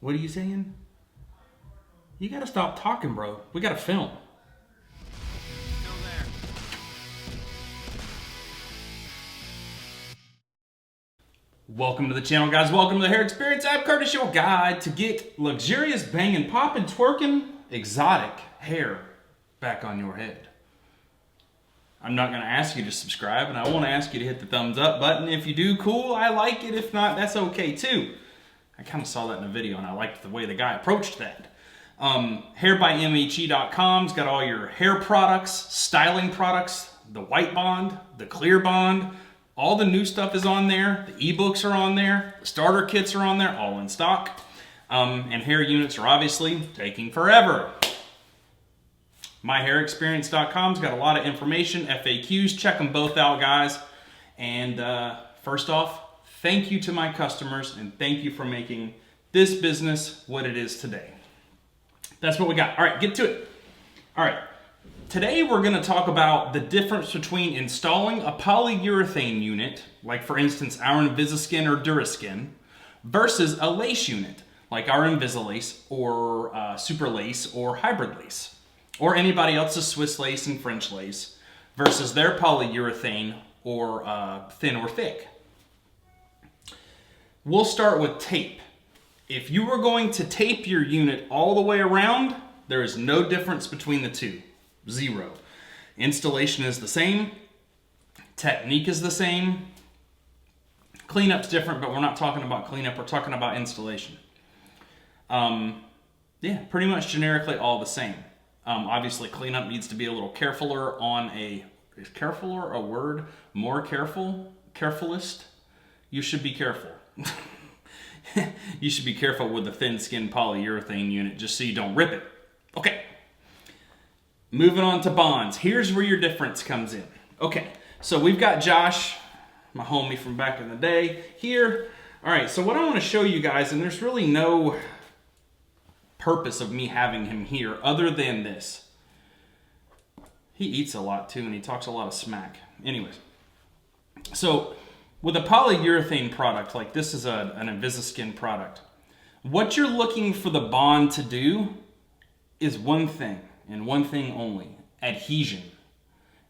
What are you saying? You gotta stop talking, bro. We gotta film. Still there. Welcome to the channel, guys. Welcome to the Hair Experience. I'm Curtis, your guide to get luxurious, banging, popping, twerking, exotic hair back on your head. I'm not going to ask you to subscribe, and I won't ask you to hit the thumbs up button. If you do, cool, I like it. If not, that's okay too. I kind of saw that in a video, and I liked the way the guy approached that. HairByMHE.com's got all your hair products, styling products, the white bond, the clear bond. All the new stuff is on there. The ebooks are on there. The starter kits are on there, all in stock. And hair units are obviously taking forever. MyHairExperience.com's got a lot of information, FAQs. Check them both out, guys. And first off, thank you to my customers, and thank you for making this business what it is today. That's what we got. All right, get to it. All right. Today we're going to talk about the difference between installing a polyurethane unit, like for instance our Invisiskin or Duraskin, versus a lace unit, like our Invisilace or Super Lace or Hybrid Lace, or anybody else's Swiss Lace and French Lace, versus their polyurethane or thin or thick. We'll start with tape. If you were going to tape your unit all the way around, there is no difference between the two. Zero. Installation is the same. Technique is the same. Cleanup's different, but we're not talking about cleanup. We're talking about installation. Yeah, pretty much generically all the same. Obviously, cleanup needs to be a little carefuler on a... Is carefuler a word? More careful? Carefulist? You should be careful. You should be careful with the thin skin polyurethane unit just so you don't rip it. Okay. Moving on to bonds. Here's where your difference comes in. Okay, so we've got Josh, my homie from back in the day, here. All right, so what I want to show you guys, and there's really no purpose of me having him here other than this. He eats a lot too, and he talks a lot of smack. Anyways, so with a polyurethane product, like this is an Invisiskin product, what you're looking for the bond to do is one thing. And one thing only, adhesion.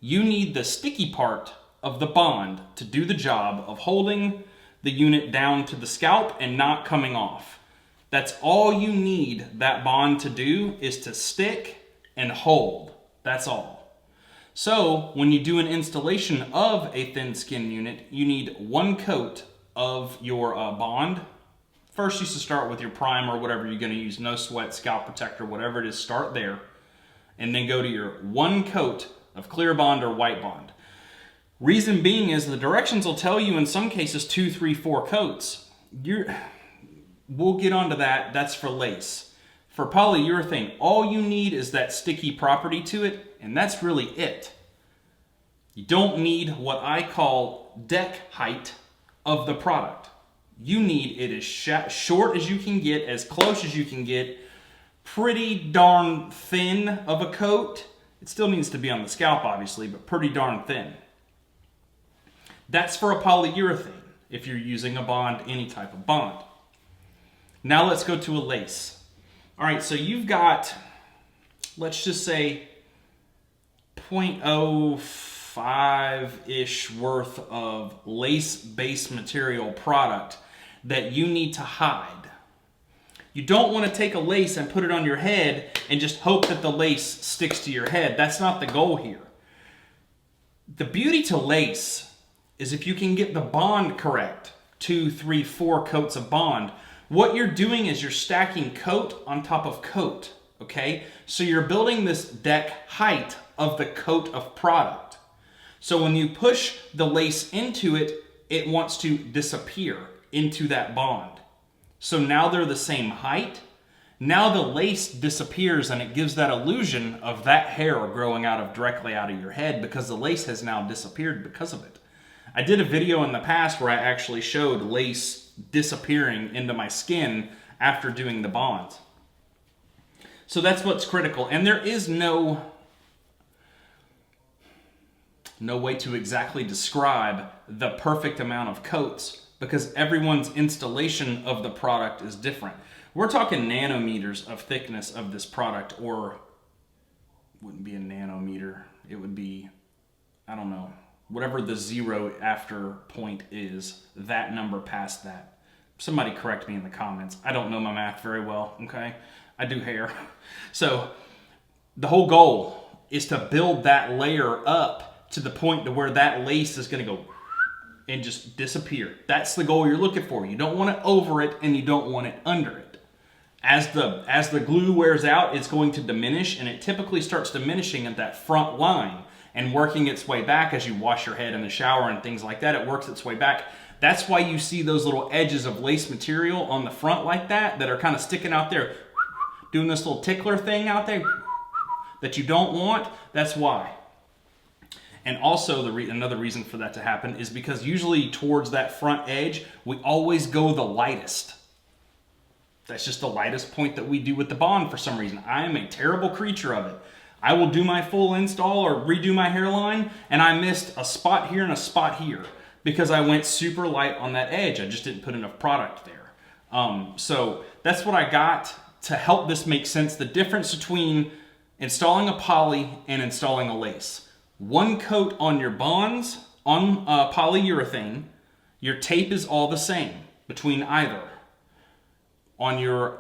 You need the sticky part of the bond to do the job of holding the unit down to the scalp and not coming off. That's all you need that bond to do, is to stick and hold. That's all. So when you do an installation of a thin skin unit, you need one coat of your bond. First, you should start with your primer or whatever you're going to use. No sweat, scalp protector, whatever it is, start there. And then go to your one coat of clear bond or white bond. Reason being is the directions will tell you in some cases 2, 3, 4 coats. We'll get onto that. That's for lace. For polyurethane, all you need is that sticky property to it, and that's really it. You don't need what I call deck height of the product. You need it as short as you can get, as close as you can get, pretty darn thin of a coat. It still needs to be on the scalp, obviously, but pretty darn thin. That's for a polyurethane, if you're using a bond, any type of bond. Now let's go to a lace. All right, so you've got, let's just say, 0.05-ish worth of lace-based material product that you need to hide. You don't want to take a lace and put it on your head and just hope that the lace sticks to your head. That's not the goal here. The beauty to lace is if you can get the bond correct, 2, 3, 4 coats of bond, what you're doing is you're stacking coat on top of coat, okay? So you're building this deck height of the coat of product. So when you push the lace into it, it wants to disappear into that bond. So now they're the same height. Now the lace disappears and it gives that illusion of that hair growing directly out of your head because the lace has now disappeared because of it. I did a video in the past where I actually showed lace disappearing into my skin after doing the bond. So that's what's critical. And there is no way to exactly describe the perfect amount of coats because everyone's installation of the product is different. We're talking nanometers of thickness of this product, or wouldn't be a nanometer. It would be, I don't know, whatever the zero after point is, that number past that. Somebody correct me in the comments. I don't know my math very well, okay? I do hair. So the whole goal is to build that layer up to the point to where that lace is going to go and just disappear. That's the goal you're looking for. You don't want it over it and you don't want it under it. As the glue wears out, it's going to diminish, and it typically starts diminishing at that front line and working its way back as you wash your head in the shower and things like that. It works its way back. That's why you see those little edges of lace material on the front like that are kind of sticking out there, doing this little tickler thing out there that you don't want. That's why. And also another reason for that to happen is because usually towards that front edge, we always go the lightest. That's just the lightest point that we do with the bond for some reason. I am a terrible creature of it. I will do my full install or redo my hairline, and I missed a spot here and a spot here because I went super light on that edge. I just didn't put enough product there. So that's what I got to help this make sense. The difference between installing a poly and installing a lace. One coat on your bonds on polyurethane, your tape is all the same between either. On your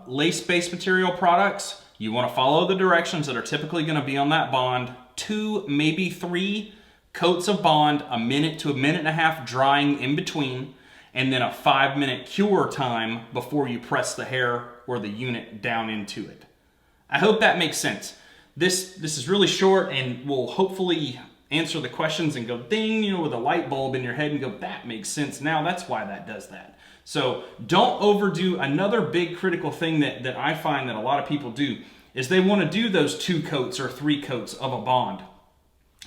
lace-based material products, you want to follow the directions that are typically going to be on that bond. 2, maybe 3 coats of bond, a minute to a minute and a half drying in between, and then a 5-minute cure time before you press the hair or the unit down into it. I hope that makes sense. This is really short and will hopefully answer the questions and go ding, with a light bulb in your head and go, that makes sense now. That's why that does that. So don't overdo. Another big critical thing that I find that a lot of people do is they want to do those 2 coats or 3 coats of a bond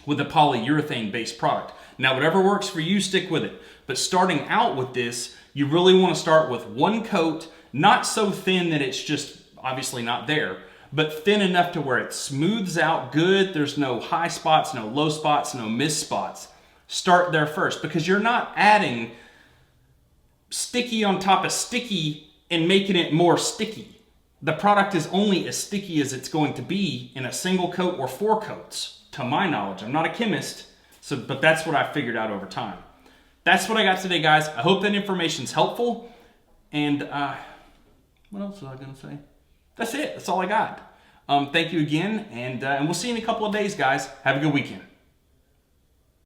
with a polyurethane based product. Now, whatever works for you, stick with it. But starting out with this, you really want to start with 1 coat, not so thin that it's just obviously not there, but thin enough to where it smooths out good. There's no high spots, no low spots, no miss spots. Start there first, because you're not adding sticky on top of sticky and making it more sticky. The product is only as sticky as it's going to be in a single coat or 4 coats, to my knowledge. I'm not a chemist, but that's what I figured out over time. That's what I got today, guys. I hope that information's helpful. And what else was I going to say? That's it. That's all I got. Thank you again, and we'll see you in a couple of days, guys. Have a good weekend.